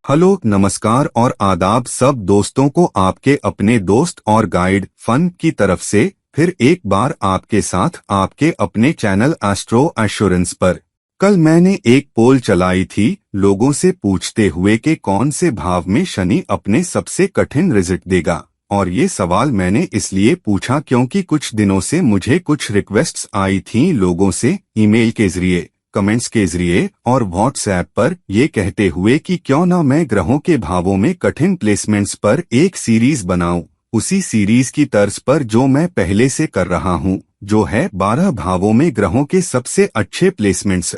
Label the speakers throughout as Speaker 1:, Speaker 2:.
Speaker 1: Hello, नमस्कार और आदाब सब दोस्तों को आपके अपने दोस्त और गाइड फन की तरफ से फिर एक बार आपके साथ आपके अपने चैनल एस्ट्रो एश्योरेंस पर। कल मैंने एक पोल चलाई थी लोगों से पूछते हुए कि कौन से भाव में शनि अपने सबसे कठिन रिजल्ट देगा। और ये सवाल मैंने इसलिए पूछा क्योंकि कुछ दिनों से मुझे कुछ रिक्वेस्ट्स आई थीं लोगों से ईमेल के जरिए, कमेंट्स के जरिए और व्हाट्सएप पर ये कहते हुए कि क्यों ना मैं ग्रहों के भावों में कठिन प्लेसमेंट्स पर एक सीरीज बनाऊं, उसी सीरीज की तर्ज पर जो मैं पहले से कर रहा हूं, जो है 12 भावों में ग्रहों के सबसे अच्छे प्लेसमेंट्स।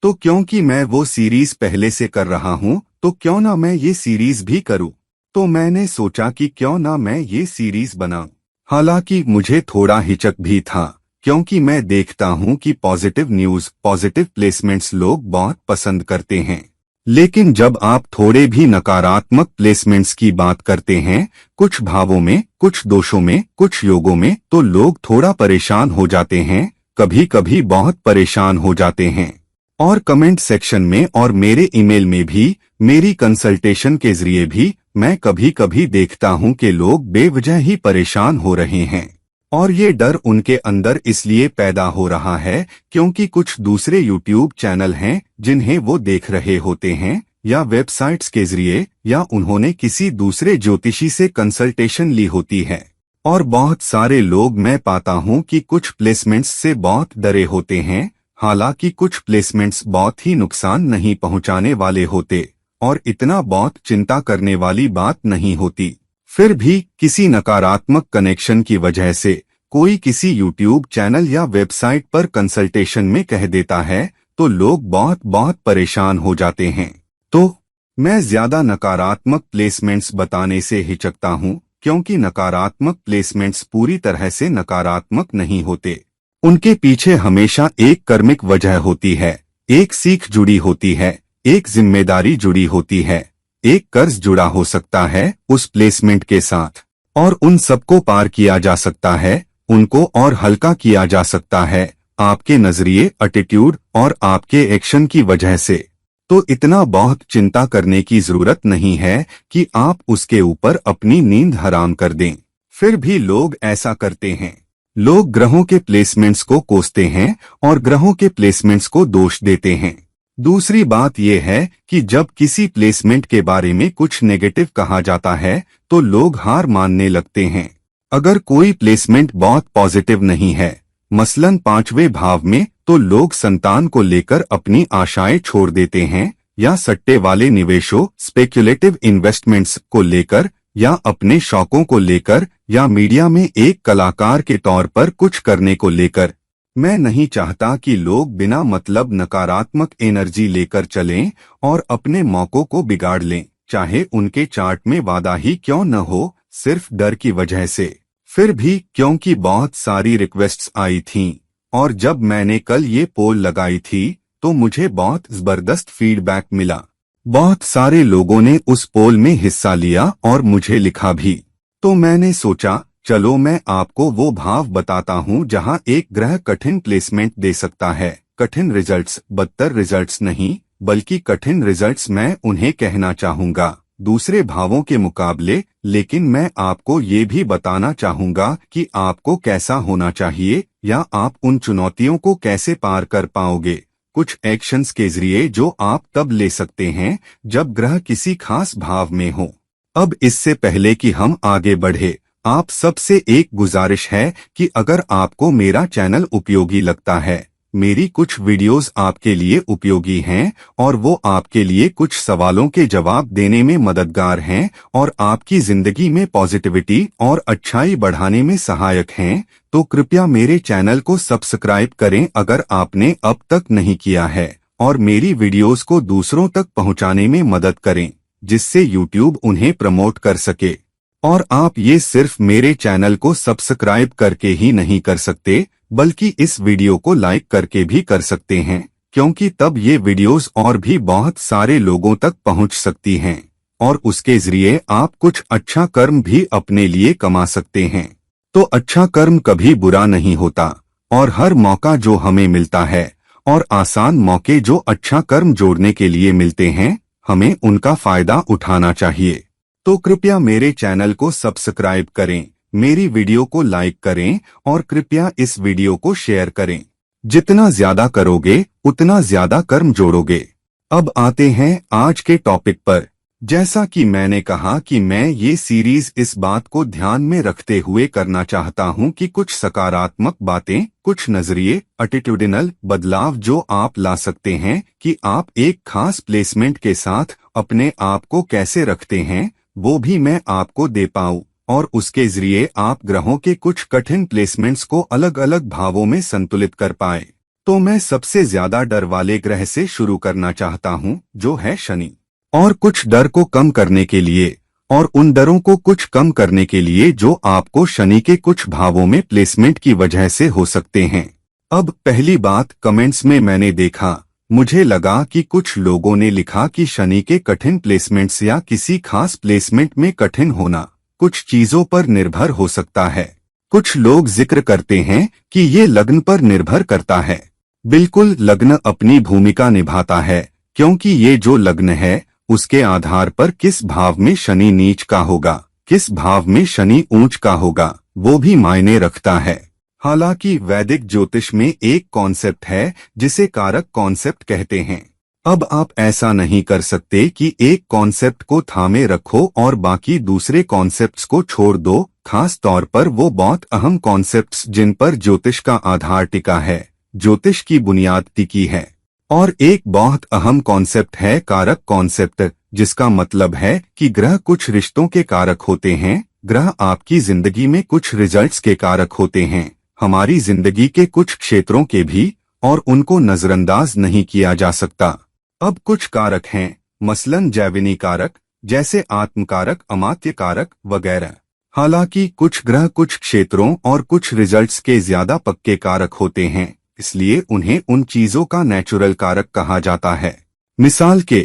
Speaker 1: तो क्योंकि मैं वो सीरीज पहले से कर रहा हूं, तो क्यों ना मैं ये सीरीज भी करूं। तो मैंने सोचा कि क्यों ना मैं ये सीरीज बनाऊं। हालांकि मुझे थोड़ा हिचक भी था क्योंकि मैं देखता हूं कि पॉजिटिव न्यूज, पॉजिटिव प्लेसमेंट्स लोग बहुत पसंद करते हैं। लेकिन जब आप थोड़े भी नकारात्मक प्लेसमेंट्स की बात करते हैं, कुछ भावों में, कुछ दोषों में, कुछ योगों में, तो लोग थोड़ा परेशान हो जाते हैं, कभी कभी बहुत परेशान हो जाते हैं। और कमेंट सेक्शन में और मेरे ईमेल में भी, मेरी कंसल्टेशन के जरिए भी मैं कभी कभी देखता हूं कि लोग बेवजह ही परेशान हो रहे हैं। और ये डर उनके अंदर इसलिए पैदा हो रहा है क्योंकि कुछ दूसरे यूट्यूब चैनल हैं जिन्हें वो देख रहे होते हैं, या वेबसाइट्स के जरिए, या उन्होंने किसी दूसरे ज्योतिषी से कंसल्टेशन ली होती है। और बहुत सारे लोग मैं पाता हूं कि कुछ प्लेसमेंट्स से बहुत डरे होते हैं, हालांकि कुछ प्लेसमेंट्स बहुत ही नुकसान नहीं पहुंचाने वाले होते और इतना बहुत चिंता करने वाली बात नहीं होती। फिर भी किसी नकारात्मक कनेक्शन की वजह से कोई किसी यूट्यूब चैनल या वेबसाइट पर कंसल्टेशन में कह देता है तो लोग बहुत परेशान हो जाते हैं। तो मैं ज्यादा नकारात्मक प्लेसमेंट्स बताने से हिचकता हूं क्योंकि नकारात्मक प्लेसमेंट्स पूरी तरह से नकारात्मक नहीं होते। उनके पीछे हमेशा एक कर्मिक वजह होती है, एक सीख जुड़ी होती है, एक जिम्मेदारी जुड़ी होती है, एक कर्ज जुड़ा हो सकता है उस प्लेसमेंट के साथ, और उन सबको पार किया जा सकता है, उनको और हल्का किया जा सकता है आपके नजरिए, एटीट्यूड और आपके एक्शन की वजह से। तो इतना बहुत चिंता करने की जरूरत नहीं है कि आप उसके ऊपर अपनी नींद हराम कर दें। फिर भी लोग ऐसा करते हैं। लोग ग्रहों के प्लेसमेंट्स को कोसते हैं और ग्रहों के प्लेसमेंट्स को दोष देते हैं। दूसरी बात यह है कि जब किसी प्लेसमेंट के बारे में कुछ नेगेटिव कहा जाता है तो लोग हार मानने लगते हैं। अगर कोई प्लेसमेंट बहुत पॉजिटिव नहीं है, मसलन 5वें भाव में, तो लोग संतान को लेकर अपनी आशाएं छोड़ देते हैं, या सट्टे वाले निवेशों, स्पेक्युलेटिव इन्वेस्टमेंट्स को लेकर, या अपने शौकों को लेकर, या मीडिया में एक कलाकार के तौर पर कुछ करने को लेकर। मैं नहीं चाहता कि लोग बिना मतलब नकारात्मक एनर्जी लेकर चलें और अपने मौकों को बिगाड़ लें, चाहे उनके चार्ट में वादा ही क्यों न हो, सिर्फ डर की वजह से। फिर भी क्योंकि बहुत सारी रिक्वेस्ट्स आई थीं और जब मैंने कल ये पोल लगाई थी तो मुझे बहुत जबरदस्त फीडबैक मिला। बहुत सारे लोगों ने उस पोल में हिस्सा लिया और मुझे लिखा भी। तो मैंने सोचा चलो मैं आपको वो भाव बताता हूँ जहाँ एक ग्रह कठिन प्लेसमेंट दे सकता है। कठिन रिजल्ट्स, बदतर रिजल्ट्स नहीं, बल्कि कठिन रिजल्ट्स मैं उन्हें कहना चाहूँगा दूसरे भावों के मुकाबले। लेकिन मैं आपको ये भी बताना चाहूँगा कि आपको कैसा होना चाहिए या आप उन चुनौतियों को कैसे पार कर पाओगे, कुछ एक्शंस के जरिए जो आप तब ले सकते हैं जब ग्रह किसी खास भाव में हो। अब इससे पहले कि हम आगे बढ़े, आप सबसे एक गुजारिश है कि अगर आपको मेरा चैनल उपयोगी लगता है, मेरी कुछ वीडियोस आपके लिए उपयोगी हैं और वो आपके लिए कुछ सवालों के जवाब देने में मददगार हैं और आपकी जिंदगी में पॉजिटिविटी और अच्छाई बढ़ाने में सहायक हैं, तो कृपया मेरे चैनल को सब्सक्राइब करें अगर आपने अब तक नहीं किया है, और मेरी वीडियोस को दूसरों तक पहुंचाने में मदद करें जिससे यूट्यूब उन्हें प्रमोट कर सके। और आप ये सिर्फ मेरे चैनल को सब्सक्राइब करके ही नहीं कर सकते, बल्कि इस वीडियो को लाइक करके भी कर सकते हैं, क्योंकि तब ये वीडियोस और भी बहुत सारे लोगों तक पहुंच सकती हैं और उसके जरिए आप कुछ अच्छा कर्म भी अपने लिए कमा सकते हैं। तो अच्छा कर्म कभी बुरा नहीं होता, और हर मौका जो हमें मिलता है और आसान मौके जो अच्छा कर्म जोड़ने के लिए मिलते हैं, हमें उनका फायदा उठाना चाहिए। तो कृपया मेरे चैनल को सब्सक्राइब करें, मेरी वीडियो को लाइक करें और कृपया इस वीडियो को शेयर करें। जितना ज्यादा करोगे उतना ज्यादा कर्म जोड़ोगे। अब आते हैं आज के टॉपिक पर। जैसा कि मैंने कहा कि मैं ये सीरीज इस बात को ध्यान में रखते हुए करना चाहता हूं कि कुछ सकारात्मक बातें, कुछ नजरिए, एटीट्यूडिनल बदलाव जो आप ला सकते हैं कि आप एक खास प्लेसमेंट के साथ अपने आप को कैसे रखते हैं, वो भी मैं आपको दे पाऊं और उसके जरिए आप ग्रहों के कुछ कठिन प्लेसमेंट्स को अलग अलग भावों में संतुलित कर पाए। तो मैं सबसे ज्यादा डर वाले ग्रह से शुरू करना चाहता हूं, जो है शनि। और कुछ डर को कम करने के लिए और उन डरों को कुछ कम करने के लिए जो आपको शनि के कुछ भावों में प्लेसमेंट की वजह से हो सकते हैं। अब पहली बात, कमेंट्स में मैंने देखा, मुझे लगा कि कुछ लोगों ने लिखा कि शनि के कठिन प्लेसमेंट्स या किसी खास प्लेसमेंट में कठिन होना कुछ चीजों पर निर्भर हो सकता है। कुछ लोग जिक्र करते हैं कि ये लग्न पर निर्भर करता है। बिल्कुल, लग्न अपनी भूमिका निभाता है, क्योंकि ये जो लग्न है उसके आधार पर किस भाव में शनि नीच का होगा, किस भाव में शनि ऊंच का होगा, वो भी मायने रखता है। हालांकि वैदिक ज्योतिष में एक कॉन्सेप्ट है जिसे कारक कॉन्सेप्ट कहते हैं। अब आप ऐसा नहीं कर सकते कि एक कॉन्सेप्ट को थामे रखो और बाकी दूसरे कॉन्सेप्ट्स को छोड़ दो, खास तौर पर वो बहुत अहम कॉन्सेप्ट्स जिन पर ज्योतिष का आधार टिका है, ज्योतिष की बुनियाद टिकी है। और एक बहुत अहम कॉन्सेप्ट है कारक कॉन्सेप्ट, जिसका मतलब है कि ग्रह कुछ रिश्तों के कारक होते हैं, ग्रह आपकी जिंदगी में कुछ रिजल्ट्स के कारक होते हैं, हमारी जिंदगी के कुछ क्षेत्रों के भी, और उनको नजरअंदाज नहीं किया जा सकता। अब कुछ कारक हैं, मसलन जैविनी कारक, जैसे आत्मकारक, अमात्य कारक वगैरह। हालांकि कुछ ग्रह कुछ क्षेत्रों और कुछ रिजल्ट्स के ज्यादा पक्के कारक होते हैं, इसलिए उन्हें उन चीजों का नेचुरल कारक कहा जाता है। मिसाल के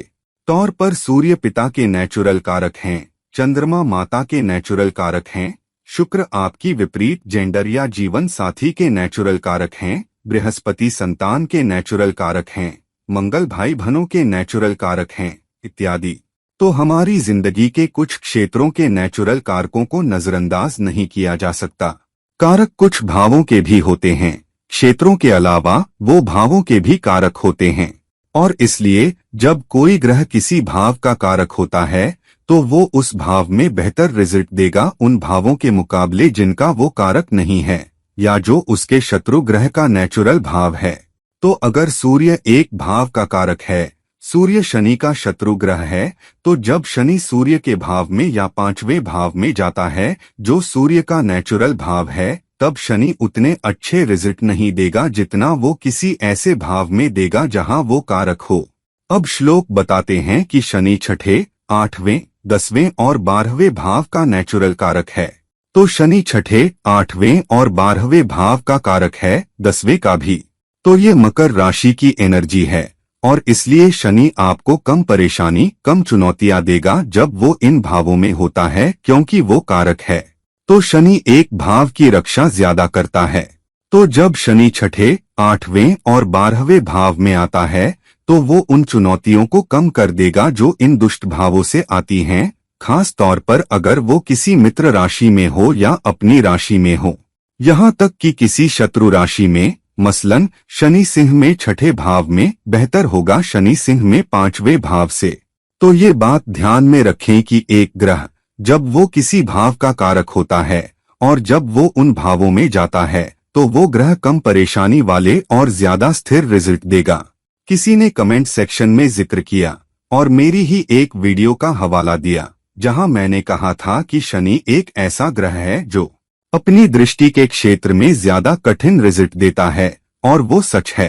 Speaker 1: तौर पर सूर्य पिता के नेचुरल कारक हैं, चंद्रमा माता के नेचुरल कारक हैं, शुक्र आपकी विपरीत जेंडर या जीवन साथी के नेचुरल कारक हैं, बृहस्पति संतान के नेचुरल कारक हैं, मंगल भाई बहनों के नेचुरल कारक हैं, इत्यादि। तो हमारी जिंदगी के कुछ क्षेत्रों के नेचुरल कारकों को नजरअंदाज नहीं किया जा सकता। कारक कुछ भावों के भी होते हैं, क्षेत्रों के अलावा वो भावों के भी कारक होते हैं। और इसलिए जब कोई ग्रह किसी भाव का कारक होता है तो वो उस भाव में बेहतर रिजल्ट देगा उन भावों के मुकाबले जिनका वो कारक नहीं है या जो उसके शत्रु ग्रह का नेचुरल भाव है। तो अगर सूर्य एक भाव का कारक है, सूर्य शनि का शत्रु ग्रह है, तो जब शनि सूर्य के भाव में या 5वें भाव में जाता है जो सूर्य का नेचुरल भाव है, तब शनि उतने अच्छे रिजल्ट नहीं देगा जितना वो किसी ऐसे भाव में देगा जहां वो कारक हो। अब श्लोक बताते हैं कि शनि छठे, 8वें, 10वें और 12वें भाव का नेचुरल कारक है। तो शनि छठे, 8वें और 12वें भाव का कारक है, 10वें का भी। तो ये मकर राशि की एनर्जी है और इसलिए शनि आपको कम परेशानी, कम चुनौतियां देगा जब वो इन भावों में होता है, क्योंकि वो कारक है। तो शनि एक भाव की रक्षा ज्यादा करता है। तो जब शनि छठे, 8वें और 12वें भाव में आता है तो वो उन चुनौतियों को कम कर देगा जो इन दुष्ट भावों से आती हैं, खास तौर पर अगर वो किसी मित्र राशि में हो या अपनी राशि में हो। यहाँ तक कि किसी शत्रु राशि में, मसलन शनि सिंह में छठे भाव में, बेहतर होगा शनि सिंह में 5वें भाव से। तो ये बात ध्यान में रखें कि एक ग्रह जब वो किसी भाव का कारक होता है और जब वो उन भावों में जाता है तो वो ग्रह कम परेशानी वाले और ज्यादा स्थिर रिजल्ट देगा। किसी ने कमेंट सेक्शन में जिक्र किया और मेरी ही एक वीडियो का हवाला दिया जहां मैंने कहा था कि शनि एक ऐसा ग्रह है जो अपनी दृष्टि के क्षेत्र में ज्यादा कठिन रिजल्ट देता है, और वो सच है।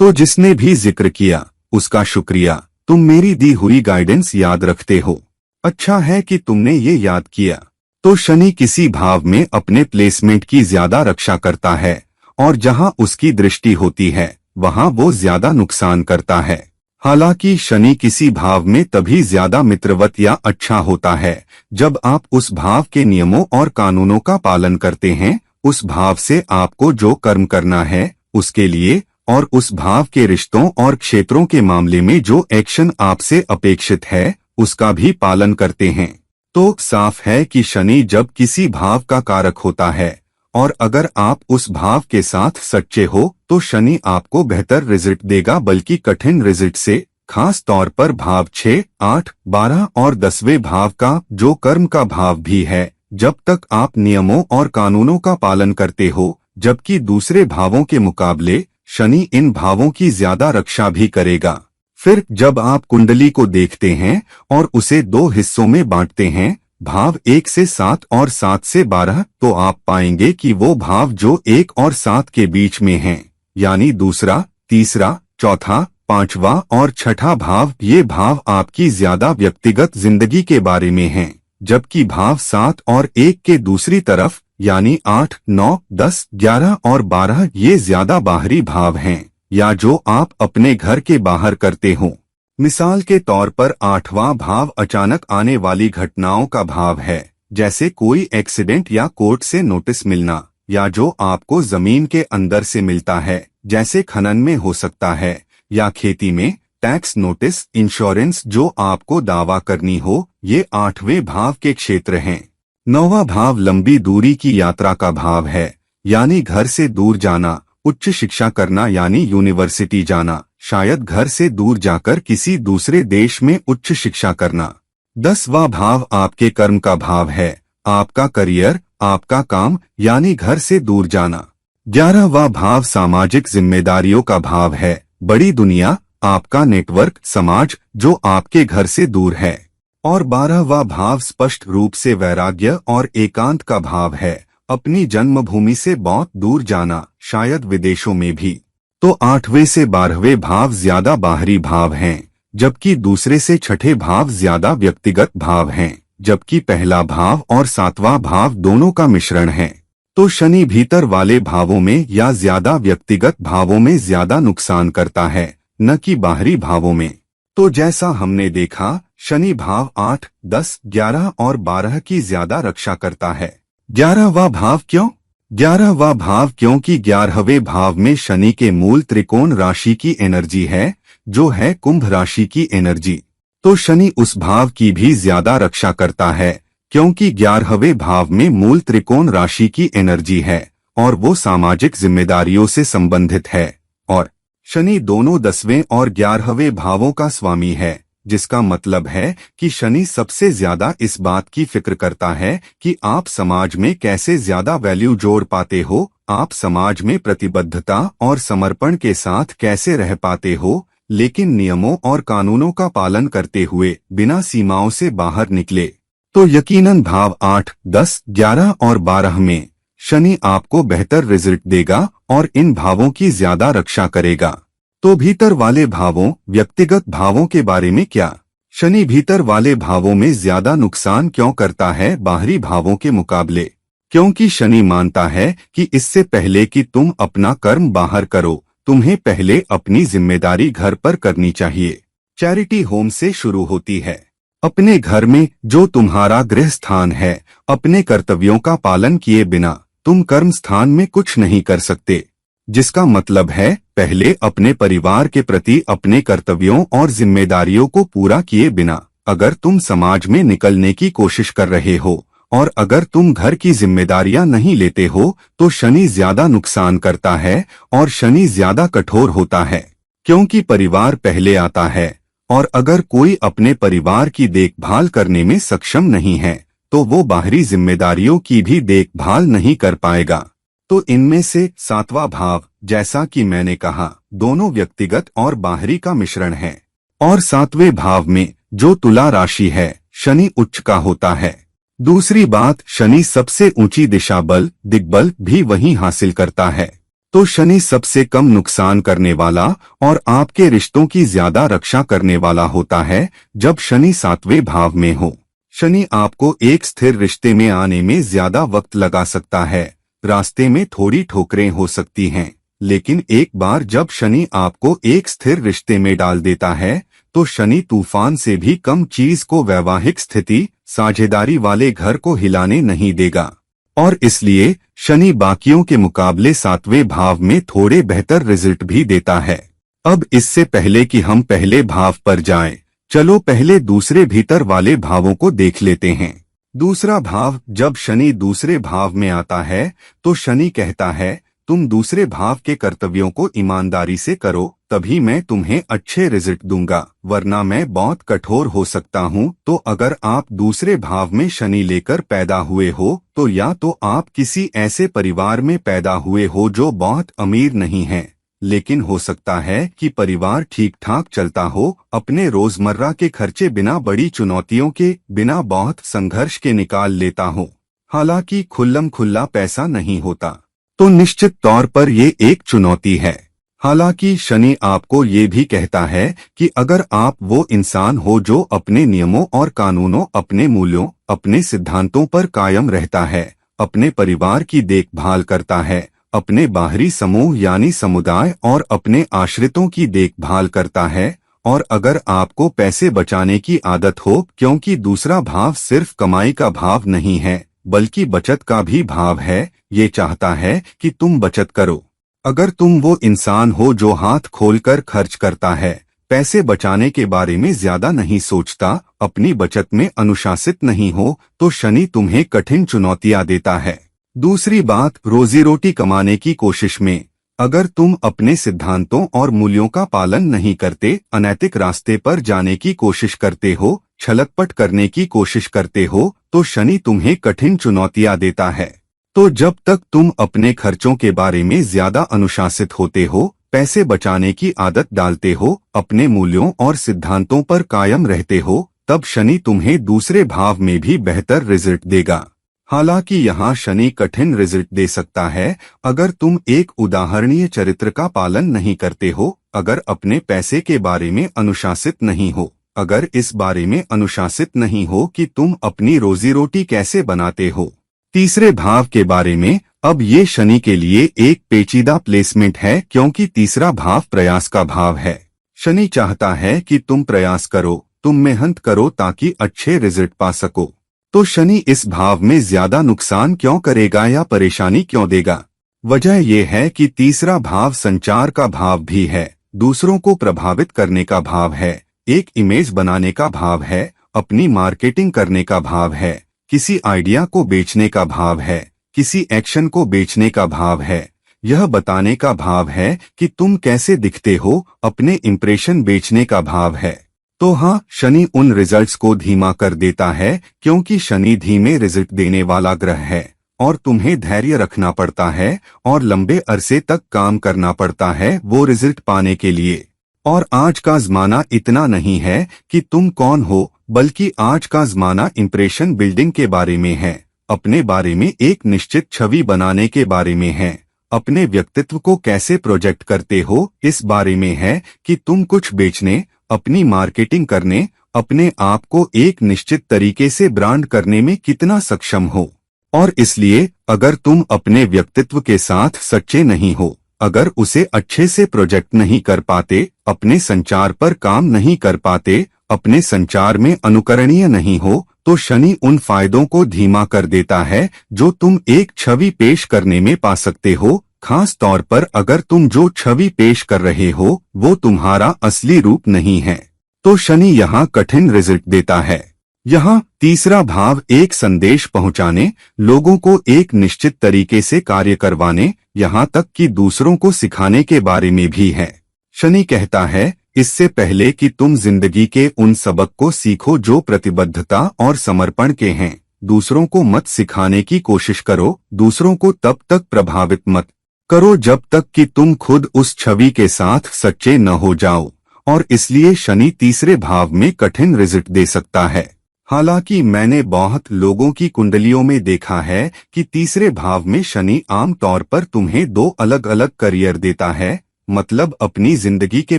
Speaker 1: तो जिसने भी जिक्र किया उसका शुक्रिया, तुम मेरी दी हुई गाइडेंस याद रखते हो। अच्छा है कि तुमने ये याद किया। तो शनि किसी भाव में अपने प्लेसमेंट की ज्यादा रक्षा करता है और जहां उसकी दृष्टि होती है वहां वो ज्यादा नुकसान करता है। हालांकि शनि किसी भाव में तभी ज्यादा मित्रवत या अच्छा होता है जब आप उस भाव के नियमों और कानूनों का पालन करते हैं। उस भाव से आपको जो कर्म करना है उसके लिए और उस भाव के रिश्तों और क्षेत्रों के मामले में जो एक्शन आपसे अपेक्षित है उसका भी पालन करते हैं। तो साफ है कि शनि जब किसी भाव का कारक होता है और अगर आप उस भाव के साथ सच्चे हो तो शनि आपको बेहतर रिजल्ट देगा, बल्कि कठिन रिजल्ट से, खास तौर पर भाव 6, 8, 12 और 10वें भाव का जो कर्म का भाव भी है, जब तक आप नियमों और कानूनों का पालन करते हो, जबकि दूसरे भावों के मुकाबले शनि इन भावों की ज्यादा रक्षा भी करेगा। फिर जब आप कुंडली को देखते हैं और उसे 2 हिस्सों में बांटते हैं, भाव 1 से 7 और 7 से 12, तो आप पाएंगे कि वो भाव जो 1 और 7 के बीच में हैं, यानी दूसरा, तीसरा, चौथा, 5वां और 6ठा भाव, ये भाव आपकी ज्यादा व्यक्तिगत जिंदगी के बारे में हैं, जबकि भाव 7 और 1 के दूसरी तरफ यानी 8, 9, 10, 11 और 12 ये ज्यादा बाहरी भाव हैं, या जो आप अपने घर के बाहर करते हो। मिसाल के तौर पर 8वां भाव अचानक आने वाली घटनाओं का भाव है, जैसे कोई एक्सीडेंट या कोर्ट से नोटिस मिलना, या जो आपको जमीन के अंदर से मिलता है, जैसे खनन में हो सकता है, या खेती में टैक्स नोटिस, इंश्योरेंस जो आपको दावा करनी हो, ये 8वें भाव के क्षेत्र हैं। 9वां भाव लंबी दूरी की यात्रा का भाव है, यानी घर से दूर जाना, उच्च शिक्षा करना यानी यूनिवर्सिटी जाना, शायद घर से दूर जाकर किसी दूसरे देश में उच्च शिक्षा करना। 10वां भाव आपके कर्म का भाव है, आपका करियर, आपका काम यानी घर से दूर जाना। 11वां भाव सामाजिक जिम्मेदारियों का भाव है, बड़ी दुनिया, आपका नेटवर्क, समाज जो आपके घर से दूर है। और 12वां भाव स्पष्ट रूप से वैराग्य और एकांत का भाव है, अपनी जन्मभूमि से बहुत दूर जाना, शायद विदेशों में भी। तो 8वें से 12वें भाव ज्यादा बाहरी भाव हैं, जबकि दूसरे से 6ठे भाव ज्यादा व्यक्तिगत भाव हैं, जबकि पहला भाव और 7वां भाव दोनों का मिश्रण है। तो शनि भीतर वाले भावों में या ज्यादा व्यक्तिगत भावों में ज्यादा नुकसान करता है, न कि बाहरी भावों में। तो जैसा हमने देखा, शनि भाव 8, 10, 11 और 12 की ज्यादा रक्षा करता है। 11वां भाव क्यों? 11वां भाव क्योंकि 11वें भाव में शनि के मूल त्रिकोण राशि की एनर्जी है, जो है कुंभ राशि की एनर्जी। तो शनि उस भाव की भी ज्यादा रक्षा करता है, क्योंकि 11वें भाव में मूल त्रिकोण राशि की एनर्जी है और वो सामाजिक जिम्मेदारियों से संबंधित है। और शनि दोनों 10वें और 11वें भावों का स्वामी है, जिसका मतलब है कि शनि सबसे ज्यादा इस बात की फिक्र करता है कि आप समाज में कैसे ज्यादा वैल्यू जोड़ पाते हो, आप समाज में प्रतिबद्धता और समर्पण के साथ कैसे रह पाते हो, लेकिन नियमों और कानूनों का पालन करते हुए बिना सीमाओं से बाहर निकले। तो यकीनन भाव 8, 10, 11 और 12 में शनि आपको बेहतर रिजल्ट देगा और इन भावों की ज्यादा रक्षा करेगा। तो भीतर वाले भावों, व्यक्तिगत भावों के बारे में क्या? शनि भीतर वाले भावों में ज्यादा नुकसान क्यों करता है बाहरी भावों के मुकाबले? क्योंकि शनि मानता है कि इससे पहले कि तुम अपना कर्म बाहर करो, तुम्हें पहले अपनी जिम्मेदारी घर पर करनी चाहिए। चैरिटी होम से शुरू होती है। अपने घर में जो तुम्हारा गृह स्थान है, अपने कर्तव्यों का पालन किए बिना तुम कर्म स्थान में कुछ नहीं कर सकते, जिसका मतलब है पहले अपने परिवार के प्रति अपने कर्तव्यों और जिम्मेदारियों को पूरा किए बिना अगर तुम समाज में निकलने की कोशिश कर रहे हो और अगर तुम घर की जिम्मेदारियां नहीं लेते हो, तो शनि ज्यादा नुकसान करता है और शनि ज्यादा कठोर होता है, क्योंकि परिवार पहले आता है और अगर कोई अपने परिवार की देखभाल करने में सक्षम नहीं है, तो वो बाहरी जिम्मेदारियों की भी देखभाल नहीं कर पाएगा। तो इनमें से 7वां भाव, जैसा कि मैंने कहा, दोनों व्यक्तिगत और बाहरी का मिश्रण है। और 7वें भाव में जो तुला राशि है, शनि उच्च का होता है। दूसरी बात, शनि सबसे ऊंची दिशा बल, दिग्बल भी वहीं हासिल करता है। तो शनि सबसे कम नुकसान करने वाला और आपके रिश्तों की ज्यादा रक्षा करने वाला होता है जब शनि 7वें भाव में हो। शनि आपको एक स्थिर रिश्ते में आने में ज्यादा वक्त लगा सकता है, रास्ते में थोड़ी ठोकरें हो सकती हैं, लेकिन एक बार जब शनि आपको एक स्थिर रिश्ते में डाल देता है, तो शनि तूफान से भी कम चीज को वैवाहिक स्थिति, साझेदारी वाले घर को हिलाने नहीं देगा। और इसलिए शनि बाकियों के मुकाबले 7वें भाव में थोड़े बेहतर रिजल्ट भी देता है। अब इससे पहले कि हम पहले भाव पर जाएं, चलो पहले दूसरे भीतर वाले भावों को देख लेते हैं। दूसरा भाव, जब शनि दूसरे भाव में आता है तो शनि कहता है तुम दूसरे भाव के कर्तव्यों को ईमानदारी से करो, तभी मैं तुम्हें अच्छे रिजल्ट दूंगा, वरना मैं बहुत कठोर हो सकता हूँ। तो अगर आप दूसरे भाव में शनि लेकर पैदा हुए हो तो या तो आप किसी ऐसे परिवार में पैदा हुए हो जो बहुत अमीर नहीं है, लेकिन हो सकता है कि परिवार ठीक ठाक चलता हो, अपने रोजमर्रा के खर्चे बिना बड़ी चुनौतियों के, बिना बहुत संघर्ष के निकाल लेता हो, हालांकि खुल्लम खुल्ला पैसा नहीं होता, तो निश्चित तौर पर ये एक चुनौती है। हालांकि शनि आपको ये भी कहता है कि अगर आप वो इंसान हो जो अपने नियमों और कानूनों, अपने मूल्यों, अपने सिद्धांतों पर कायम रहता है, अपने परिवार की देखभाल करता है, अपने बाहरी समूह यानी समुदाय और अपने आश्रितों की देखभाल करता है, और अगर आपको पैसे बचाने की आदत हो, क्योंकि दूसरा भाव सिर्फ कमाई का भाव नहीं है बल्कि बचत का भी भाव है, ये चाहता है कि तुम बचत करो। अगर तुम वो इंसान हो जो हाथ खोलकर खर्च करता है, पैसे बचाने के बारे में ज्यादा नहीं सोचता, अपनी बचत में अनुशासित नहीं हो, तो शनि तुम्हें कठिन चुनौतियां देता है। दूसरी बात, रोजी रोटी कमाने की कोशिश में अगर तुम अपने सिद्धांतों और मूल्यों का पालन नहीं करते, अनैतिक रास्ते पर जाने की कोशिश करते हो, छलकपट करने की कोशिश करते हो, तो शनि तुम्हें कठिन चुनौतियां देता है। तो जब तक तुम अपने खर्चों के बारे में ज्यादा अनुशासित होते हो, पैसे बचाने की आदत डालते हो, अपने मूल्यों और सिद्धांतों पर कायम रहते हो, तब शनि तुम्हें दूसरे भाव में भी बेहतर रिजल्ट देगा। हालांकि यहाँ शनि कठिन रिजल्ट दे सकता है अगर तुम एक उदाहरणीय चरित्र का पालन नहीं करते हो, अगर अपने पैसे के बारे में अनुशासित नहीं हो, अगर इस बारे में अनुशासित नहीं हो कि तुम अपनी रोजी रोटी कैसे बनाते हो। तीसरे भाव के बारे में, अब ये शनि के लिए एक पेचीदा प्लेसमेंट है, क्योंकि तीसरा भाव प्रयास का भाव है। शनि चाहता है कि तुम प्रयास करो, तुम मेहनत करो ताकि अच्छे रिजल्ट पा सको। तो शनि इस भाव में ज्यादा नुकसान क्यों करेगा या परेशानी क्यों देगा? वजह यह है कि तीसरा भाव संचार का भाव भी है, दूसरों को प्रभावित करने का भाव है, एक इमेज बनाने का भाव है, अपनी मार्केटिंग करने का भाव है, किसी आइडिया को बेचने का भाव है, किसी एक्शन को बेचने का भाव है, यह बताने का भाव है कि तुम कैसे दिखते हो, अपने इंप्रेशन बेचने का भाव है। तो हाँ, शनि उन रिजल्ट्स को धीमा कर देता है, क्योंकि शनि धीमे रिजल्ट देने वाला ग्रह है और तुम्हें धैर्य रखना पड़ता है और लंबे अरसे तक काम करना पड़ता है वो रिजल्ट पाने के लिए। और आज का ज़माना इतना नहीं है कि तुम कौन हो, बल्कि आज का ज़माना इंप्रेशन बिल्डिंग के बारे में है, अपने बारे में एक निश्चित छवि बनाने के बारे में है, अपने व्यक्तित्व को कैसे प्रोजेक्ट करते हो इस बारे में है कि तुम कुछ बेचने, अपनी मार्केटिंग करने, अपने आप को एक निश्चित तरीके से ब्रांड करने में कितना सक्षम हो। और इसलिए अगर तुम अपने व्यक्तित्व के साथ सच्चे नहीं हो, अगर उसे अच्छे से प्रोजेक्ट नहीं कर पाते, अपने संचार पर काम नहीं कर पाते, अपने संचार में अनुकरणीय नहीं हो, तो शनि उन फायदों को धीमा कर देता है जो तुम एक छवि पेश करने में पा सकते हो, खास तौर पर अगर तुम जो छवि पेश कर रहे हो वो तुम्हारा असली रूप नहीं है। तो शनि यहाँ कठिन रिजल्ट देता है। यहाँ तीसरा भाव एक संदेश पहुँचाने, लोगों को एक निश्चित तरीके से कार्य करवाने, यहाँ तक कि दूसरों को सिखाने के बारे में भी है। शनि कहता है, इससे पहले कि तुम जिंदगी के उन सबक को सीखो जो प्रतिबद्धता और समर्पण के हैं, दूसरों को मत सिखाने की कोशिश करो, दूसरों को तब तक प्रभावित मत करो जब तक कि तुम खुद उस छवि के साथ सच्चे न हो जाओ। और इसलिए शनि तीसरे भाव में कठिन रिजल्ट दे सकता है। हालांकि मैंने बहुत लोगों की कुंडलियों में देखा है कि तीसरे भाव में शनि आम तौर पर तुम्हें दो अलग अलग करियर देता है, मतलब अपनी जिंदगी के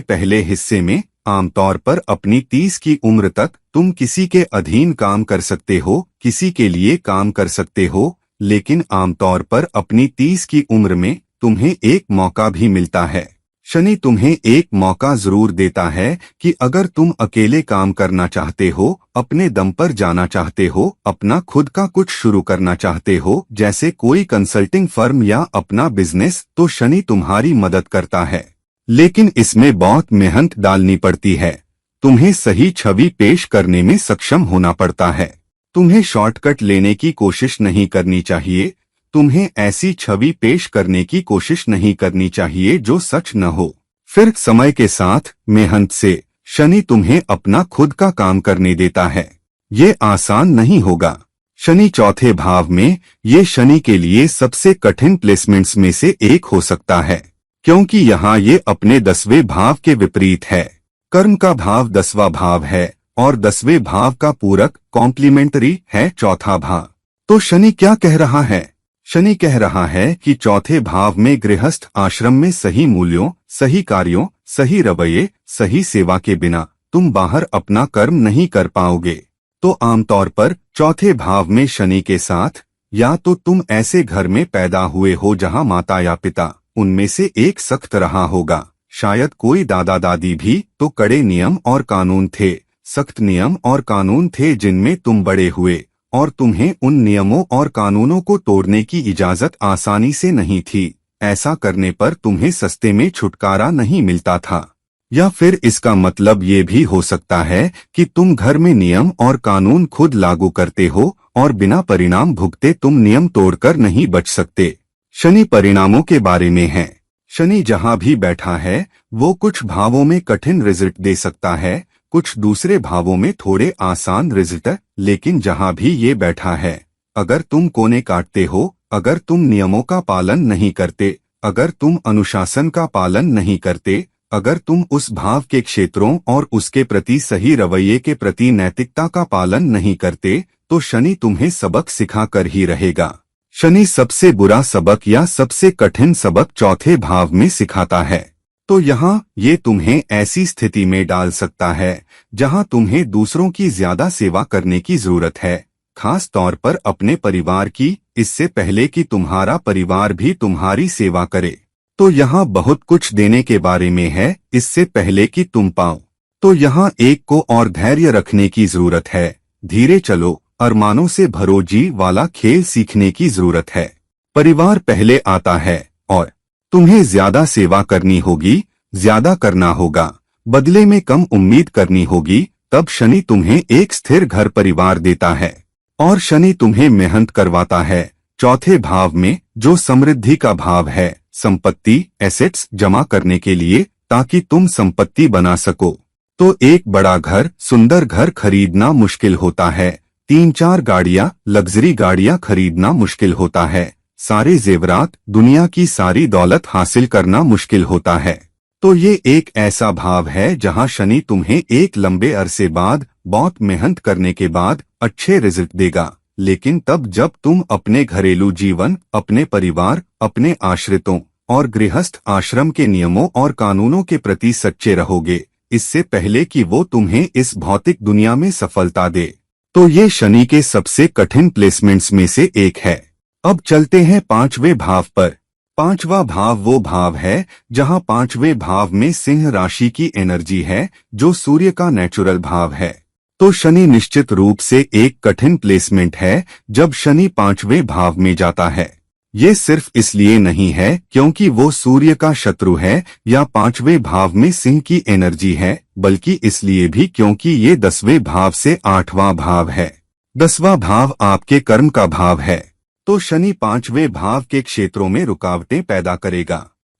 Speaker 1: पहले हिस्से में आमतौर पर अपनी 30 की उम्र तक तुम किसी के अधीन काम कर सकते हो, किसी के लिए काम कर सकते हो, लेकिन आमतौर पर अपनी 30 की उम्र में तुम्हें एक मौका भी मिलता है। शनि तुम्हें एक मौका जरूर देता है कि अगर तुम अकेले काम करना चाहते हो, अपने दम पर जाना चाहते हो, अपना खुद का कुछ शुरू करना चाहते हो, जैसे कोई कंसल्टिंग फर्म या अपना बिजनेस, तो शनि तुम्हारी मदद करता है। लेकिन इसमें बहुत मेहनत डालनी पड़ती है। तुम्हें सही छवि पेश करने में सक्षम होना पड़ता है। तुम्हें शॉर्टकट लेने की कोशिश नहीं करनी चाहिए। तुम्हें ऐसी छवि पेश करने की कोशिश नहीं करनी चाहिए जो सच न हो। फिर समय के साथ मेहनत से शनि तुम्हें अपना खुद का काम करने देता है। ये आसान नहीं होगा। शनि चौथे भाव में, ये शनि के लिए सबसे कठिन प्लेसमेंट्स में से एक हो सकता है, क्योंकि यहाँ ये अपने 10वें भाव के विपरीत है। कर्म का भाव 10वां भाव है और 10वें भाव का पूरक कॉम्प्लीमेंट्री है चौथा भाव। तो शनि क्या कह रहा है? शनि कह रहा है कि चौथे भाव में गृहस्थ आश्रम में सही मूल्यों, सही कार्यों, सही रवैये, सही सेवा के बिना तुम बाहर अपना कर्म नहीं कर पाओगे। तो आमतौर पर चौथे भाव में शनि के साथ या तो तुम ऐसे घर में पैदा हुए हो जहां माता या पिता उनमें से एक सख्त रहा होगा, शायद कोई दादा दादी भी, तो कड़े नियम और कानून थे, सख्त नियम और कानून थे जिनमें तुम बड़े हुए और तुम्हें उन नियमों और कानूनों को तोड़ने की इजाजत आसानी से नहीं थी। ऐसा करने पर तुम्हें सस्ते में छुटकारा नहीं मिलता था। या फिर इसका मतलब ये भी हो सकता है कि तुम घर में नियम और कानून खुद लागू करते हो और बिना परिणाम भुगते तुम नियम तोड़कर नहीं बच सकते। शनि परिणामों के बारे में है। शनि जहां भी बैठा है वो कुछ भावों में कठिन रिजल्ट दे सकता है, कुछ दूसरे भावों में थोड़े आसान रिजल्ट, लेकिन जहां भी ये बैठा है, अगर तुम कोने काटते हो, अगर तुम नियमों का पालन नहीं करते, अगर तुम अनुशासन का पालन नहीं करते, अगर तुम उस भाव के क्षेत्रों और उसके प्रति सही रवैये के प्रति नैतिकता का पालन नहीं करते, तो शनि तुम्हें सबक सिखा कर ही रहेगा। शनि सबसे बुरा सबक या सबसे कठिन सबक चौथे भाव में सिखाता है। तो यहाँ ये तुम्हें ऐसी स्थिति में डाल सकता है जहाँ तुम्हें दूसरों की ज्यादा सेवा करने की जरूरत है, खास तौर पर अपने परिवार की, इससे पहले कि तुम्हारा परिवार भी तुम्हारी सेवा करे। तो यहाँ बहुत कुछ देने के बारे में है, इससे पहले कि तुम पाओ। तो यहाँ एक को और धैर्य रखने की जरूरत है, धीरे चलो, अरमानों से भरोजी वाला खेल सीखने की जरूरत है। परिवार पहले आता है और तुम्हें ज्यादा सेवा करनी होगी, ज्यादा करना होगा, बदले में कम उम्मीद करनी होगी, तब शनि तुम्हें एक स्थिर घर परिवार देता है। और शनि तुम्हें मेहनत करवाता है चौथे भाव में, जो समृद्धि का भाव है, संपत्ति, एसेट्स जमा करने के लिए, ताकि तुम संपत्ति बना सको। तो एक बड़ा घर, सुंदर घर खरीदना मुश्किल होता है, 3-4 गाड़ियां, लग्जरी गाड़ियां खरीदना मुश्किल होता है, सारे जेवरात, दुनिया की सारी दौलत हासिल करना मुश्किल होता है। तो ये एक ऐसा भाव है जहां शनि तुम्हें एक लंबे अरसे बाद, बहुत मेहनत करने के बाद अच्छे रिजल्ट देगा, लेकिन तब जब तुम अपने घरेलू जीवन, अपने परिवार, अपने आश्रितों और गृहस्थ आश्रम के नियमों और कानूनों के प्रति सच्चे रहोगे, इससे पहले कि वो तुम्हें इस भौतिक दुनिया में सफलता दे। तो ये शनि के सबसे कठिन प्लेसमेंट्स में से एक है। अब चलते हैं 5वें भाव पर। 5वां भाव वो भाव है जहां 5वें भाव में सिंह राशि की एनर्जी है, जो सूर्य का नेचुरल भाव है। तो शनि निश्चित रूप से एक कठिन प्लेसमेंट है जब शनि 5वें भाव में जाता है। ये सिर्फ इसलिए नहीं है क्योंकि वो सूर्य का शत्रु है या 5वें भाव में सिंह की एनर्जी है, बल्कि इसलिए भी क्योंकि ये 10वें भाव से 8वां भाव है। 10वां भाव आपके कर्म का भाव है। तो शनि 5वें भाव के क्षेत्रों में रुकावटें पैदा करेगा।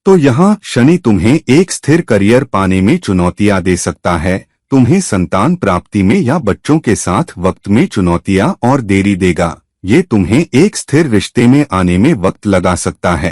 Speaker 1: तो यहाँ शनि तुम्हें एक स्थिर करियर पाने में चुनौतियां दे सकता है, तुम्हें संतान प्राप्ति में या बच्चों के साथ वक्त में चुनौतियां और देरी देगा। ये तुम्हें एक स्थिर रिश्ते में आने में वक्त लगा सकता है।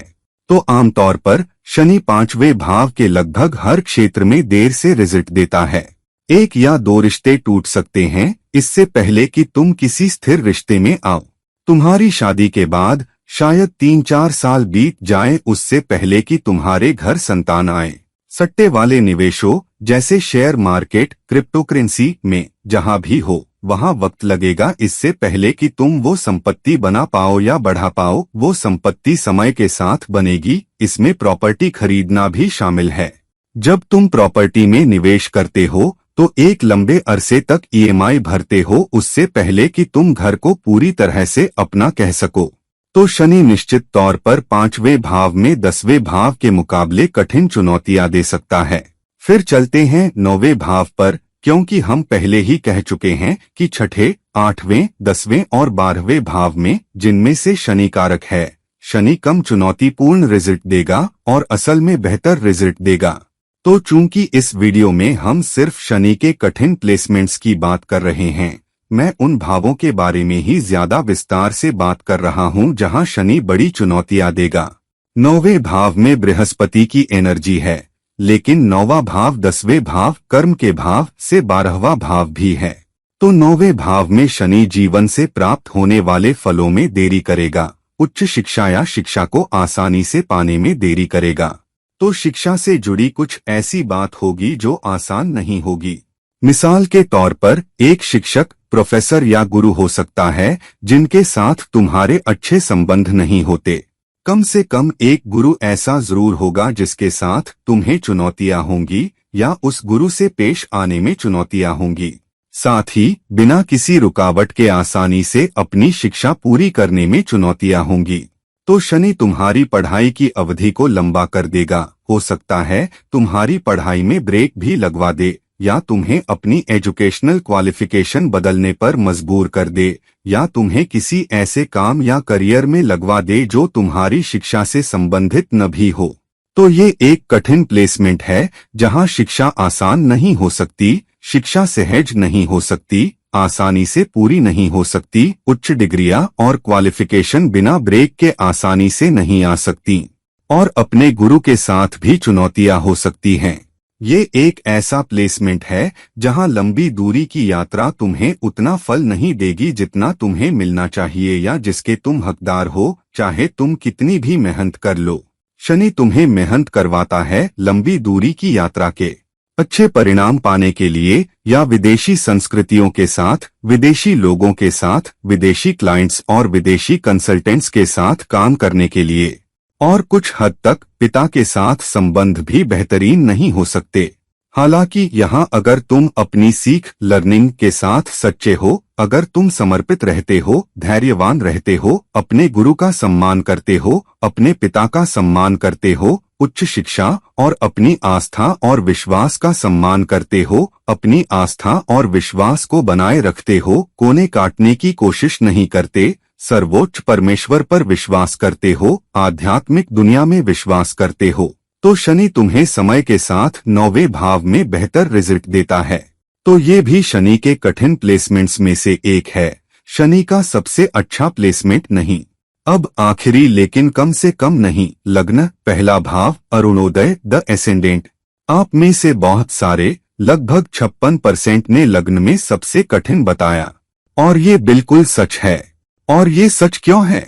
Speaker 1: तो आमतौर पर शनि 5वें भाव के लगभग हर क्षेत्र में देर से रिजल्ट देता है। 1 या 2 रिश्ते टूट सकते हैं इससे पहले कि तुम किसी स्थिर रिश्ते में आओ। तुम्हारी शादी के बाद शायद 3-4 साल बीत जाएं उससे पहले कि तुम्हारे घर संतान आए। सट्टे वाले निवेशों जैसे शेयर मार्केट, क्रिप्टोकरेंसी में जहां भी हो, वहां वक्त लगेगा इससे पहले कि तुम वो संपत्ति बना पाओ या बढ़ा पाओ। वो संपत्ति समय के साथ बनेगी, इसमें प्रॉपर्टी खरीदना भी शामिल है। जब तुम प्रॉपर्टी में निवेश करते हो तो एक लंबे अरसे तक ईएमआई भरते हो उससे पहले कि तुम घर को पूरी तरह से अपना कह सको। तो शनि निश्चित तौर पर 5वें भाव में 10वें भाव के मुकाबले कठिन चुनौतियां दे सकता है। फिर चलते हैं 9वें भाव पर, क्योंकि हम पहले ही कह चुके हैं कि छठे, 8वें, 10वें और 12वें भाव में, जिनमें से शनि कारक है, शनि कम चुनौतीपूर्ण रिजल्ट देगा और असल में बेहतर रिजल्ट देगा। तो चूंकि इस वीडियो में हम सिर्फ शनि के कठिन प्लेसमेंट्स की बात कर रहे हैं, मैं उन भावों के बारे में ही ज्यादा विस्तार से बात कर रहा हूं जहां शनि बड़ी चुनौतियां देगा। 9वें भाव में बृहस्पति की एनर्जी है, लेकिन 9वां भाव 10वें भाव कर्म के भाव से 12वां भाव भी है। तो 9वें भाव में शनि जीवन से प्राप्त होने वाले फलों में देरी करेगा, उच्च शिक्षा या शिक्षा को आसानी से पाने में देरी करेगा। तो शिक्षा से जुड़ी कुछ ऐसी बात होगी जो आसान नहीं होगी। मिसाल के तौर पर एक शिक्षक, प्रोफेसर या गुरु हो सकता है जिनके साथ तुम्हारे अच्छे संबंध नहीं होते। कम से कम एक गुरु ऐसा जरूर होगा जिसके साथ तुम्हें चुनौतियां होंगी या उस गुरु से पेश आने में चुनौतियां होंगी। साथ ही बिना किसी रुकावट के आसानी से अपनी शिक्षा पूरी करने में चुनौतियां होंगी। तो शनि तुम्हारी पढ़ाई की अवधि को लंबा कर देगा। हो सकता है तुम्हारी पढ़ाई में ब्रेक भी लगवा दे, या तुम्हें अपनी एजुकेशनल क्वालिफिकेशन बदलने पर मजबूर कर दे, या तुम्हें किसी ऐसे काम या करियर में लगवा दे जो तुम्हारी शिक्षा से संबंधित न भी हो। तो ये एक कठिन प्लेसमेंट है जहां शिक्षा आसान नहीं हो सकती, शिक्षा सहज नहीं हो सकती, आसानी से पूरी नहीं हो सकती, उच्च डिग्रियां और क्वालिफिकेशन बिना ब्रेक के आसानी से नहीं आ सकती, और अपने गुरु के साथ भी चुनौतियां हो सकती हैं। ये एक ऐसा प्लेसमेंट है जहां लंबी दूरी की यात्रा तुम्हें उतना फल नहीं देगी जितना तुम्हें मिलना चाहिए या जिसके तुम हकदार हो, चाहे तुम कितनी भी मेहनत कर लो। शनि तुम्हें मेहनत करवाता है लंबी दूरी की यात्रा के अच्छे परिणाम पाने के लिए, या विदेशी संस्कृतियों के साथ, विदेशी लोगों के साथ, विदेशी क्लाइंट्स और विदेशी कंसल्टेंट्स के साथ काम करने के लिए। और कुछ हद तक पिता के साथ संबंध भी बेहतरीन नहीं हो सकते। हालांकि यहाँ अगर तुम अपनी सीख लर्निंग के साथ सच्चे हो, अगर तुम समर्पित रहते हो, धैर्यवान रहते हो, अपने गुरु का सम्मान करते हो, अपने पिता का सम्मान करते हो, उच्च शिक्षा और अपनी आस्था और विश्वास का सम्मान करते हो, अपनी आस्था और विश्वास को बनाए रखते हो, कोने काटने की कोशिश नहीं करते, सर्वोच्च परमेश्वर पर विश्वास करते हो, आध्यात्मिक दुनिया में विश्वास करते हो, तो शनि तुम्हें समय के साथ 9वें भाव में बेहतर रिजल्ट देता है। तो ये भी शनि के कठिन प्लेसमेंट्स में से एक है, शनि का सबसे अच्छा प्लेसमेंट नहीं। अब आखिरी लेकिन कम से कम नहीं, लग्न, पहला भाव, अरुणोदय, द एसेंडेंट। आप में से बहुत सारे, लगभग 56% ने लग्न में सबसे कठिन बताया, और ये बिल्कुल सच है। और ये सच क्यों है?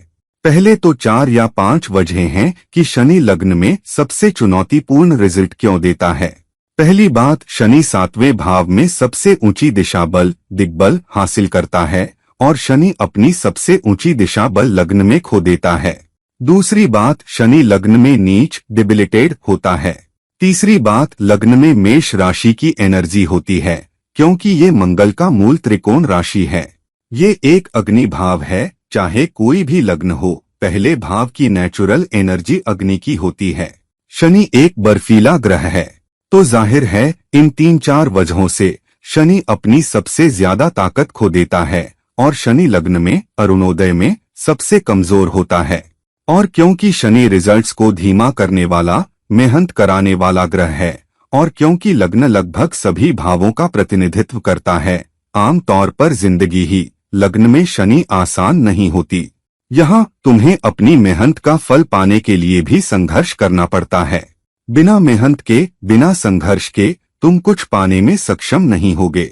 Speaker 1: पहले तो 4 या 5 वजहें हैं कि शनि लग्न में सबसे चुनौतीपूर्ण रिजल्ट क्यों देता है। पहली बात, शनि 7वें भाव में सबसे ऊंची दिशा बल, दिग्बल हासिल करता है, और शनि अपनी सबसे ऊंची दिशा बल लग्न में खो देता है। दूसरी बात, शनि लग्न में नीच, डिबिलिटेड होता है। तीसरी बात, लग्न में मेष राशि की एनर्जी होती है, क्योंकि ये मंगल का मूल त्रिकोण राशि है। ये एक अग्नि भाव है, चाहे कोई भी लग्न हो, पहले भाव की नेचुरल एनर्जी अग्नि की होती है। शनि एक बर्फीला ग्रह है, तो जाहिर है इन 3-4 वजहों से शनि अपनी सबसे ज्यादा ताकत खो देता है, और शनि लग्न में, अरुणोदय में सबसे कमजोर होता है। और क्योंकि शनि रिजल्ट्स को धीमा करने वाला, मेहनत कराने वाला ग्रह है, और क्योंकि लग्न लगभग सभी भावों का प्रतिनिधित्व करता है, आम तौर पर जिंदगी ही लग्न में शनि आसान नहीं होती। यहाँ तुम्हें अपनी मेहनत का फल पाने के लिए भी संघर्ष करना पड़ता है। बिना मेहनत के, बिना संघर्ष के तुम कुछ पाने में सक्षम नहीं होगे।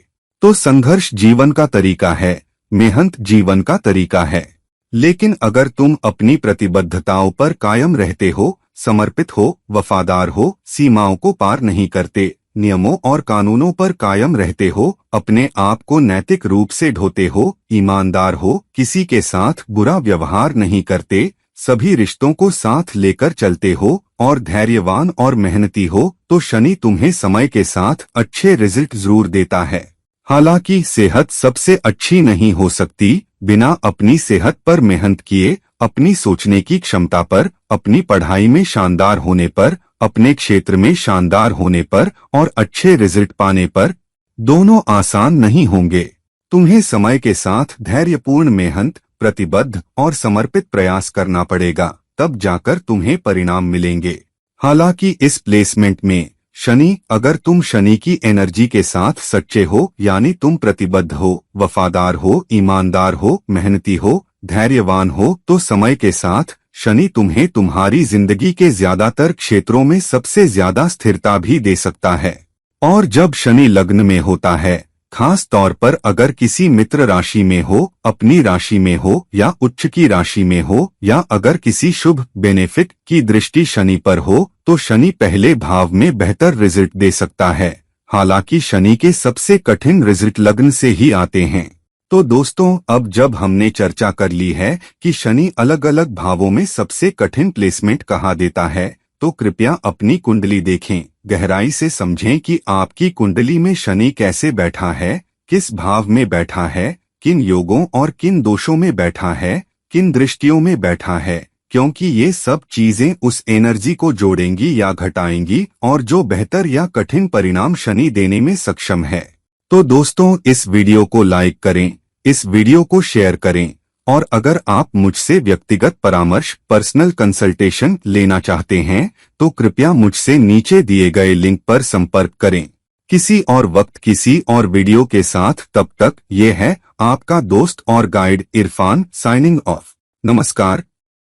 Speaker 1: तो संघर्ष जीवन का तरीका है, मेहनत जीवन का तरीका है। लेकिन अगर तुम अपनी प्रतिबद्धताओं पर कायम रहते हो, समर्पित हो, वफादार हो, सीमाओं को पार नहीं करते, नियमों और कानूनों पर कायम रहते हो, अपने आप को नैतिक रूप से ढोते हो, ईमानदार हो, किसी के साथ बुरा व्यवहार नहीं करते, सभी रिश्तों को साथ लेकर चलते हो, और धैर्यवान और मेहनती हो तो शनि तुम्हें समय के साथ अच्छे रिजल्ट जरूर देता है। हालांकि सेहत सबसे अच्छी नहीं हो सकती, बिना अपनी सेहत पर मेहनत किए, अपनी सोचने की क्षमता पर, अपनी पढ़ाई में शानदार होने पर, अपने क्षेत्र में शानदार होने पर और अच्छे रिजल्ट पाने पर, दोनों आसान नहीं होंगे। तुम्हें समय के साथ धैर्यपूर्ण मेहनत, प्रतिबद्ध और समर्पित प्रयास करना पड़ेगा, तब जाकर तुम्हें परिणाम मिलेंगे। हालांकि इस प्लेसमेंट में शनि, अगर तुम शनि की एनर्जी के साथ सच्चे हो, यानी तुम प्रतिबद्ध हो, वफादार हो, ईमानदार हो, मेहनती हो, धैर्यवान हो, तो समय के साथ शनि तुम्हें तुम्हारी जिंदगी के ज्यादातर क्षेत्रों में सबसे ज्यादा स्थिरता भी दे सकता है। और जब शनि लग्न में होता है, खास तौर पर अगर किसी मित्र राशि में हो, अपनी राशि में हो या उच्च की राशि में हो, या अगर किसी शुभ बेनिफिट की दृष्टि शनि पर हो, तो शनि पहले भाव में बेहतर रिजल्ट दे सकता है। हालांकि शनि के सबसे कठिन रिजल्ट लग्न से ही आते हैं। तो दोस्तों, अब जब हमने चर्चा कर ली है कि शनि अलग अलग भावों में सबसे कठिन प्लेसमेंट कहाँ देता है, तो कृपया अपनी कुंडली देखें, गहराई से समझें कि आपकी कुंडली में शनि कैसे बैठा है, किस भाव में बैठा है, किन योगों और किन दोषों में बैठा है, किन दृष्टियों में बैठा है, क्योंकि ये सब चीजें उस एनर्जी को जोड़ेंगी या घटाएंगी और जो बेहतर या कठिन परिणाम शनि देने में सक्षम है। तो दोस्तों, इस वीडियो को लाइक करें, इस वीडियो को शेयर करें, और अगर आप मुझसे व्यक्तिगत परामर्श, पर्सनल कंसल्टेशन लेना चाहते हैं तो कृपया मुझसे नीचे दिए गए लिंक पर संपर्क करें। किसी और वक्त किसी और वीडियो के साथ, तब तक ये है आपका दोस्त और गाइड इरफान साइनिंग ऑफ। नमस्कार।